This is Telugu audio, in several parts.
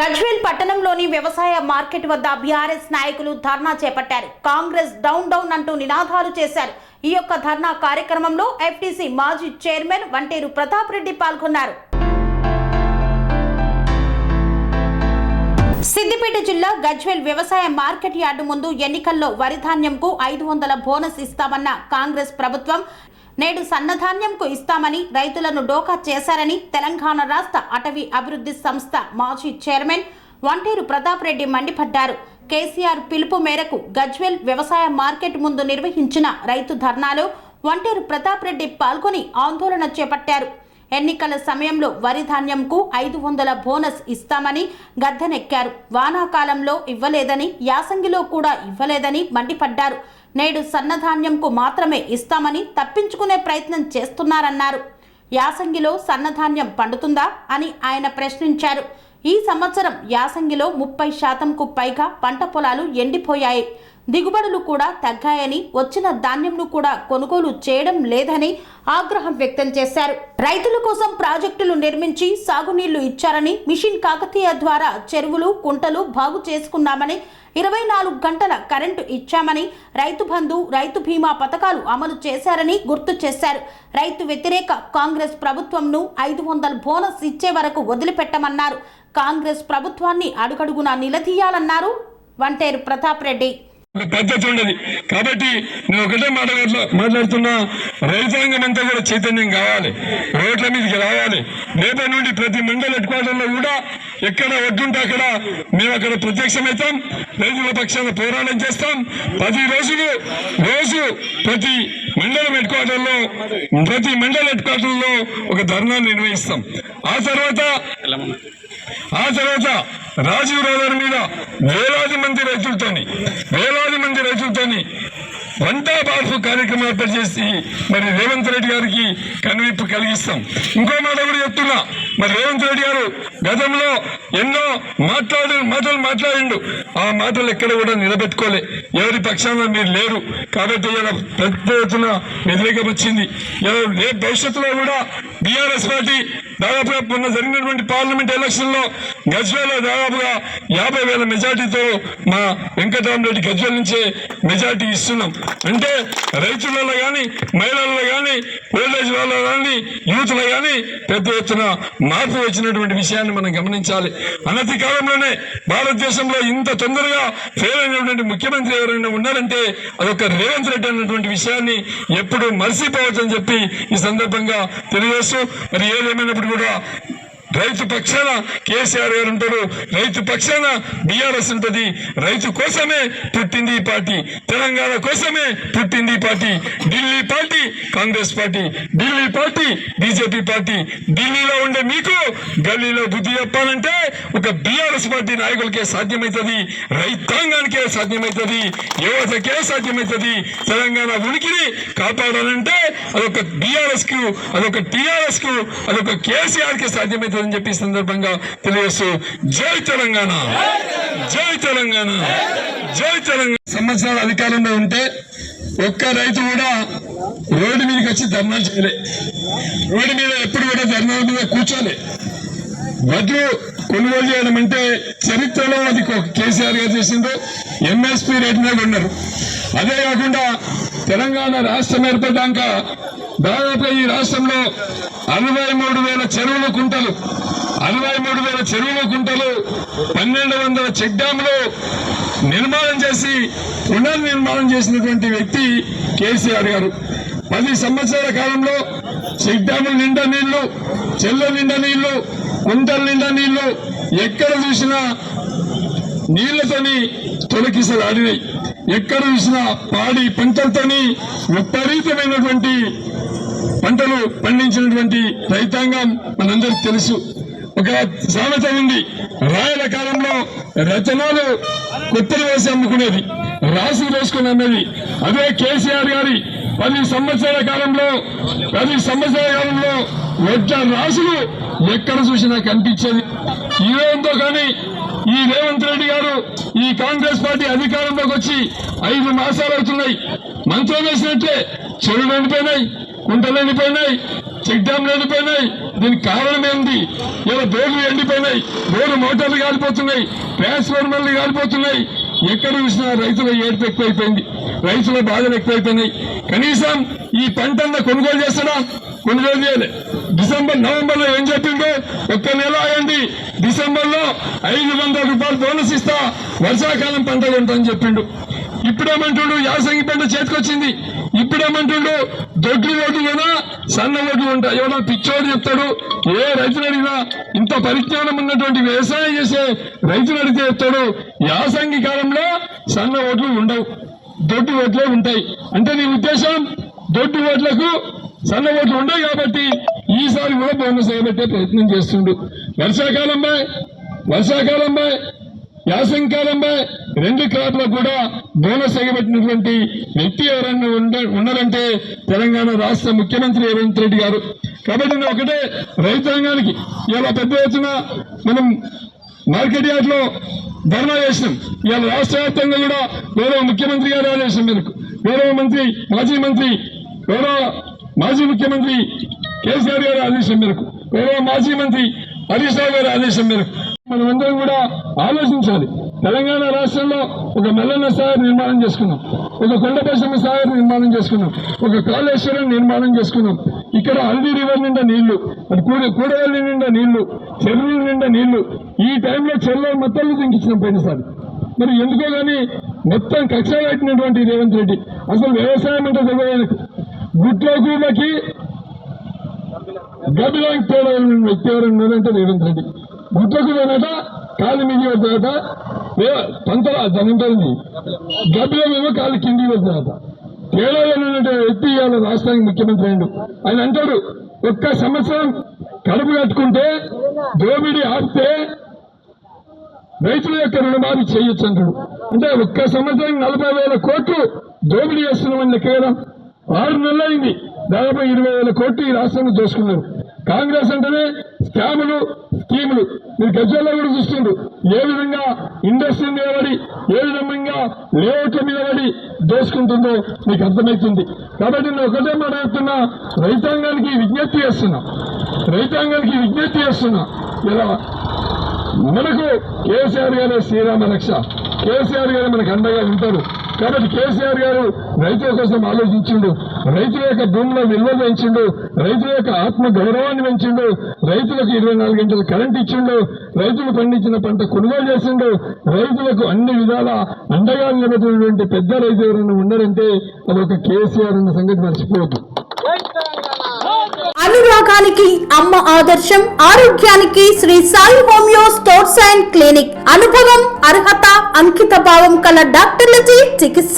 గజ్వేల్ పట్టణంలోని వ్యవసాయ మార్కెట్ వద్ద బీఆర్ఎస్ నాయకులు ధర్నా చేపట్టారు. కాంగ్రెస్ డౌన్ డౌన్ అంటూ నినాదాలు చేశారు. ఈ యొక్క ధర్నా కార్యక్రమంలో ఎఫ్టీసీ మాజీ చైర్మన్ వంటేరు ప్రతాప్ రెడ్డి పాల్గొన్నారు. సిద్దిపేట జిల్లా గజ్వేల్ వ్యవసాయ మార్కెట్ యార్డు ముందు ఎన్నికల్లో వరి ధాన్యంకు 500 బోనస్ ఇస్తామన్న కాంగ్రెస్ ప్రభుత్వం నేడు సన్నధాన్యంకు ఇస్తామని రైతులను డోకా చేశారని తెలంగాణ రాష్ట్ర అటవీ అభివృద్ధి సంస్థ మాజీ చైర్మన్ వంటేరు ప్రతాప్ రెడ్డి మండిపడ్డారు. కేసీఆర్ పిలుపు మేరకు గజ్వేల్ వ్యవసాయ మార్కెట్ ముందు నిర్వహించిన రైతు ధర్నాలో వంటేరు ప్రతాప్ రెడ్డి పాల్గొని ఆందోళన చేపట్టారు. ఎన్నికల సమయంలో వరి ధాన్యంకు 500 బోనస్ ఇస్తామని గద్దెనెక్కారు. వానాకాలంలో ఇవ్వలేదని, యాసంగిలో కూడా ఇవ్వలేదని మండిపడ్డారు. నేడు సన్నధాన్యంకు మాత్రమే ఇస్తామని తప్పించుకునే ప్రయత్నం చేస్తున్నారన్నారు. యాసంగిలో సన్నధాన్యం పండుతుందా అని ఆయన ప్రశ్నించారు. ఈ సంవత్సరం యాసంగిలో 30% పైగా పంట పొలాలు ఎండిపోయాయి. దిగుబడులు కూడా తగ్గాయని, వచ్చిన ధాన్యంను కూడా కొనుగోలు చేయడం లేదని ఆగ్రహం వ్యక్తం చేశారు. రైతుల కోసం ప్రాజెక్టులు నిర్మించి సాగునీళ్లు ఇచ్చారని, మిషన్ కాకతీయ ద్వారా చెరువులు, కుంటలు బాగు చేసుకున్నామని, 24 గంటల కరెంటు ఇచ్చామని, రైతు బంధు, రైతు బీమా పథకాలు అమలు చేశారని గుర్తు చేశారు. రైతు వ్యతిరేక కాంగ్రెస్ ప్రభుత్వంను 500 బోనస్ ఇచ్చే వరకు వదిలిపెట్టమన్నారు. కాంగ్రెస్ ప్రభుత్వాన్ని అడుగడుగునా నిలదీయాలన్నారు వంటేరు ప్రతాప్ రెడ్డి. పద్ధతి ఉండదు కాబట్టి నేను ఒకటే మాట్లాడుతున్నా, రైతాంగం అంతా కూడా చైతన్యం కావాలి, రోడ్ల మీదకి రావాలి. రేపటి నుండి ప్రతి మండల హెడ్ క్వార్టర్లో కూడా ఎక్కడ వడ్డుంటే అక్కడ మేము అక్కడ ప్రత్యక్షమవుతాం, రైతుల పక్షాన పోరాటం చేస్తాం. 10 రోజులు రోజు ప్రతి మండల హెడ్ క్వార్టర్లో ఒక ధర్నా నిర్వహిస్తాం. ఆ తర్వాత రాజీవ్ రహదారి మీద వేలాది మంది రైతులతోని వంటా బార్పు కార్యక్రమం ఏర్పాటు చేసి మరి రేవంత్ రెడ్డి గారికి కనువిప్పు కలిగిస్తాం. ఇంకో మాట కూడా చెప్తున్నా, మరి రేవంత్ రెడ్డి గారు గతంలో ఎన్నో మాటలు మాట్లాడిండు. ఆ మాటలు ఎక్కడ కూడా నిలబెట్టుకోలే. ఎవరి పక్షాన మీరు లేరు కాబట్టి ఇలా పెద్ద ఎత్తున వ్యతిరేకం వచ్చింది. రేపు భవిష్యత్తులో కూడా బీఆర్ఎస్ పార్టీ దాదాపుగా మొన్న జరిగినటువంటి పార్లమెంట్ ఎలక్షన్ లో గజ్వేల్లో దాదాపుగా 50,000 మెజార్టీతో మా వెంకటరామరెడ్డి గజ్వేల్ నుంచే మెజార్టీ ఇస్తున్నాం. అంటే రైతులలో కానీ, మహిళలలో కానీ, ఓల్డేజ్ వాళ్ళలో కానీ, యూత్లో కానీ పెద్ద ఎత్తున మార్పు వచ్చినటువంటి విషయాన్ని మనం గమనించాలి. అనతి కాలంలోనే భారతదేశంలో ఇంత తొందరగా ఫెయిల్ అయినటువంటి ముఖ్యమంత్రి ఎవరైనా ఉన్నారంటే అదొక రేవంత్ రెడ్డి అన్నటువంటి విషయాన్ని ఎప్పుడు మర్చిపోవచ్చని చెప్పి ఈ సందర్భంగా తెలియజేస్తూ, మరి ఏదేమైనప్పుడు కూడా రైతు పక్షాన కేసీఆర్ గారు ఉంటారు, రైతు పక్షాన బీఆర్ఎస్ ఉంటుంది. రైతు కోసమే పుట్టింది ఈ పార్టీ, తెలంగాణ కోసమే పుట్టింది ఈ party. Delhi party Congress party, Delhi party BJP party. ఢిల్లీలో ఉండే మీకు గల్లీలో బుద్ధి చెప్పాలంటే ఒక బీఆర్ఎస్ పార్టీ నాయకులకే సాధ్యమవుతుంది, రైతాంగానికే సాధ్యమవుతుంది, యువతకే సాధ్యమవుతుంది. తెలంగాణ ఉనికిని కాపాడాలంటే అదొక బీఆర్ఎస్ కు, అదొక టీఆర్ఎస్ కు, అదొక కేసీఆర్ కి సాధ్యమవుతుంది అని చెప్పి సందర్భంగా తెలియజేస్తూ జై తెలంగాణ, జై తెలంగాణ, జై తెలంగాణ. సంవత్సరాల అధికారంలో ఉంటే ఒక్క రైతు కూడా రోడ్డు మీదకి వచ్చి ధర్నా చేయలే. రోడ్డు మీద ఎప్పుడు కూడా ధర్నా మీద కూర్చోలే. వడ్లు కొనుగోలు చేయడం అంటే చరిత్రలో అది కేసీఆర్ గారు చేసిందో ఎంఎస్పీ రేటు మీద ఉన్నారు. అదే కాకుండా తెలంగాణ రాష్ట్రం ఏర్పడ్డాక దాదాపు ఈ రాష్ట్రంలో 63,000 చెరువుల కుంటలు, 1,200 చెక్ డ్యాములు నిర్మాణం చేసి పునర్నిర్మాణం చేసినటువంటి వ్యక్తి కేసీఆర్ గారు. 10 సంవత్సరాల కాలంలో చెక్ డ్యాముల నిండా నీళ్లు, చెల్ల నిండా నీళ్లు, కుంటల నిండా నీళ్లు, ఎక్కడ చూసినా నీళ్లతోని తొలకిసలు ఆడినాయి. ఎక్కడ చూసినా పాడి పంటలతోని విపరీతమైనటువంటి పంటలు పండించినటువంటి రైతాంగం మనందరికి తెలుసు. ఒక సామెత ఉంది, రాయల కాలంలో రచనలు కొత్తలు వేసి అమ్ముకునేది, రాసి వేసుకుని అమ్మేది. అదే కేసీఆర్ గారి 10 సంవత్సరాల కాలంలో వడ్ల రాసులు ఎక్కడ చూసినా కనిపించేది. ఇదేంతో కానీ ఈ రేవంత్ రెడ్డి గారు, ఈ కాంగ్రెస్ పార్టీ అధికారంలోకి వచ్చి 5 మాసాలు అవుతున్నాయి. మంత్రులు వేసినట్లే చెరువులు ఎండిపోయినాయి, కుంటలు ఎండిపోయినాయి, చెక్ డ్యామ్లు ఎండిపోయినాయి, దీనికి కారణం ఏంది? ఇలా బోర్లు ఎండిపోయినాయి, బోర్లు మోటార్లు కాలిపోతున్నాయి, ట్రాన్స్ఫార్మర్లు కాలిపోతున్నాయి. ఎక్కడ చూసినా రైతుల ఏడుపు ఎక్కువైపోయింది, రైతుల బాధలు ఎక్కువైపోయినాయి. కనీసం ఈ పంటన్న కొనుగోలు చేస్తాడా? కొనుగోలు చేయలే. నవంబర్లో ఏం చెప్పిందో, ఒక్క నెల అయింది, డిసెంబర్లో 500 రూపాయలు బోనస్ ఇస్తా, వర్షాకాలం పంట కొంటని చెప్పిండు. ఇప్పుడేమంటుండు, యాసంగి పంట చేతికొచ్చింది. ఇప్పుడేమంటుండు, దొడ్లు ఓట్లు కదా సన్న ఓట్లు ఉంటాయి. ఎవడో పిచ్చోడు చెప్తాడు. ఏ రైతులు అడిగినా, ఇంత పరిజ్ఞానం ఉన్నటువంటి వ్యవసాయం చేసే రైతులు అడిగితే చెప్తాడు, యాసంగి కాలంలో సన్న ఓట్లు ఉండవు, దొడ్డు ఓట్లే ఉంటాయి. అంటే నీ ఉద్దేశం దొడ్డు ఓట్లకు సన్న ఓట్లు ఉండవు కాబట్టి ఈసారి కూడా బోనస్ ఎగబెట్టే ప్రయత్నం చేస్తుండు. వర్షాకాలంపై యాసంకాలంపై 2 క్రాప్లకు కూడా బోనస్ ఎగబెట్టినటువంటి వ్యక్తి ఎవరైనా ఉన్నారంటే తెలంగాణ రాష్ట్ర ముఖ్యమంత్రి రేవంత్ రెడ్డి గారు. కాబట్టి నేను ఒకటే రైతాంగానికి ఇలా పెద్ద ఎత్తున మనం మార్కెట్ యార్డ్ లో ధర్నా చేసినాం. ఇవాళ రాష్ట్ర వ్యాప్తంగా కూడా గౌరవ ముఖ్యమంత్రి గారి ఆదేశం మేరకు, మాజీ ముఖ్యమంత్రి కేసీఆర్ గారి ఆదేశం మేరకు, గౌరవ మాజీ మంత్రి హరీష్ రావు గారి ఆదేశం మేరకు మనమందరం కూడా ఆలోచించాలి. తెలంగాణ రాష్ట్రంలో ఒక మెల్లన్న సాగర్ నిర్మాణం చేసుకున్నాం, ఒక కొండపశమ్మ సాగర్ నిర్మాణం చేసుకున్నాం, ఒక కాళేశ్వరం నిర్మాణం చేసుకున్నాం. ఇక్కడ హల్దీ రివర్ నిండా నీళ్లు, కూడవల్లి నిండా నీళ్లు, చెరువుల నిండా నీళ్లు. ఈ టైంలో చెరువుల మొత్తాలు దింకించినాం పోయినసారి. మరి ఎందుకో కానీ మొత్తం కక్ష పెట్టినటువంటి రేవంత్ రెడ్డి అసలు వ్యవసాయం అంటే తెలియదు. గుట్లో కూలకి గబిలాంటి తేడా వ్యక్తి ఎవరన్నారంటే రేవంత్ రెడ్డి. గుట్లకు పోయినట కాలు మిగి వెళ్తాడట, పంతలా దాని ఉంటుంది, గబిలేమో కాలు కిందికి వెళ్తాడట. తేడా వెళ్ళినట్టు వ్యక్తి ఇవాళ రాష్ట్రానికి ముఖ్యమంత్రి అయ్యిండు. ఆయన అంటాడు, ఒక్క సంవత్సరం కడుపు కట్టుకుంటే దోపిడీ ఆపితే రైతుల యొక్క రుణమాఫీ చేయొచ్చు అంటాడు. అంటే ఒక్క సంవత్సరం 40,000 కోట్లు దోపిడీ చేస్తున్నామని లెక్క కదా. 6 నెలలు అయింది, దాదాపు 20,000 కోట్లు ఈ రాష్ట్రంలో దోచుకున్నారు. కాంగ్రెస్ అంటేనే స్కాములు, స్కీములు. మీరు గజ్వేల్లో కూడా చూస్తుండ్రు ఏ విధంగా ఇండస్ట్రీ మీద పడి, ఏ విధంగా లేఅవుట్ల మీద పడి దోచుకుంటుందో మీకు అర్థమవుతుంది. కాబట్టి నేను ఒకటే మాట చెప్తున్నా, రైతాంగానికి విజ్ఞప్తి చేస్తున్నా. ఇలా మనకు కేసీఆర్ గారే శ్రీరామ రక్ష, కేసీఆర్ గారు మనకు అండగా ఉంటారు. కాబట్టి కేసీఆర్ గారు రైతుల కోసం ఆలోచించిండు, రైతుల యొక్క భూమిలో విలువ పెంచిండు, రైతుల యొక్క ఆత్మ గౌరవాన్ని పెంచిండు, రైతులకు 24 గంటలు కరెంట్ ఇచ్చిండు, రైతులు పండించిన పంట కొనుగోలు చేసిండు, రైతులకు అన్ని విధాల అండగా నిలబెట్టినటువంటి పెద్ద రైతు ఎవరైనా ఉన్నారంటే అదొక కేసీఆర్ అన్న సంగతి మర్చిపోవద్దు. అనురాగానికి అమ్మ ఆదర్శం, ఆరోగ్యానికి Sri Sai homeo stores and clinic. అనుభవం, అర్హత, అంకిత భావం కల డాక్టర్లచే చికిత్స.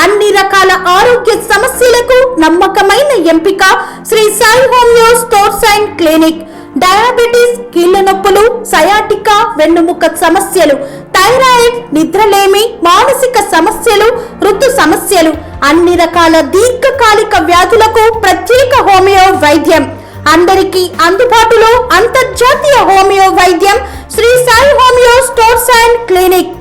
అన్ని రకాల ఆరోగ్య సమస్యలకు నమ్మకమైన ఎంపిక Sri Sai homeo stores and clinic. Diabetes, కీళ్ల నొప్పులు, సయాటికా, వెన్నుముక్క సమస్యలు, థైరాయిడ్, నిద్రలేమి, మానసిక సమస్యలు, ఋతు సమస్యలు, అన్ని రకాల దీర్ఘకాలిక వ్యాధులకు ప్రత్యేక హోమియో వైద్యం. అందరికీ అందుబాటులో అంతర్జాతీయ హోమియో వైద్యం Sri Sai homeo stores and clinic.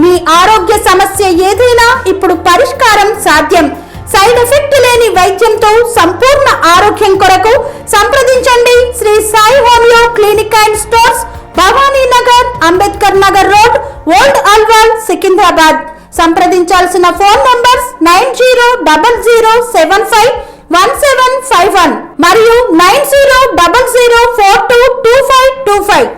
మీ ఆరోగ్య సమస్య ఏదైనా ఇప్పుడు పరిష్కారం సాధ్యం. సైడ్ ఎఫెక్ట్ లేని వైద్యంతో సంపూర్ణ ఆరోగ్యం కొరకు సంప్రదించండి Sri Sai homeo clinic and stores, Bhavani Nagar, Ambedkar Nagar road, old Alwal, Secunderabad. సంప్రదించాల్సిన ఫోన్ నంబర్స్ 9000751751 మరియు 9000422525.